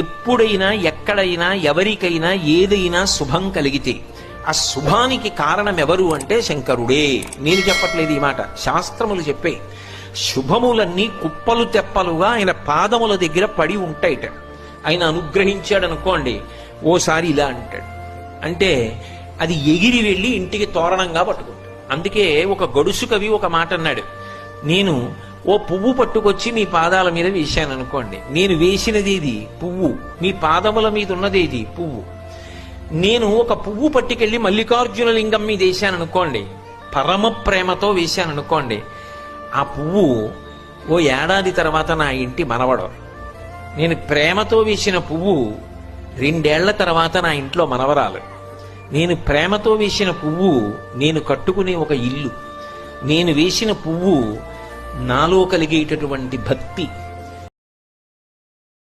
ఎప్పుడైనా ఎక్కడైనా ఎవరికైనా ఏదైనా శుభం కలిగితే ఆ శుభానికి కారణం ఎవరు అంటే శంకరుడే. నేను చెప్పట్లేదు ఈ మాట, శాస్త్రములు చెప్పే. శుభములన్నీ కుప్పలు తెప్పలుగా ఆయన పాదముల దగ్గర పడి ఉంటాయిట. ఆయన అనుగ్రహించాడు అనుకోండి, ఓసారి ఇలా అంటాడు, అంటే అది ఎగిరి వెళ్ళి ఇంటికి తోరణంగా పట్టుకుంటాడు. అందుకే ఒక గడుసు కవి ఒక మాట అన్నాడు, నేను ఓ పువ్వు పట్టుకొచ్చి మీ పాదాల మీద వేశాను అనుకోండి, నేను వేసినది ఇది పువ్వు, మీ పాదముల మీద ఉన్నది ఇది పువ్వు. నేను ఒక పువ్వు పట్టుకెళ్ళి మల్లికార్జున లింగం మీద వేశాను అనుకోండి, పరమ ప్రేమతో వేశాను అనుకోండి, ఆ పువ్వు ఓ ఏడాది తర్వాత నా ఇంటి మనవడు. నేను ప్రేమతో వేసిన పువ్వు 2 ఏళ్ల తర్వాత నా ఇంట్లో మనవరాలు. నేను ప్రేమతో వేసిన పువ్వు నేను కట్టుకునే ఒక ఇల్లు. నేను వేసిన పువ్వు నాలో కలిగేటటువంటి భక్తి,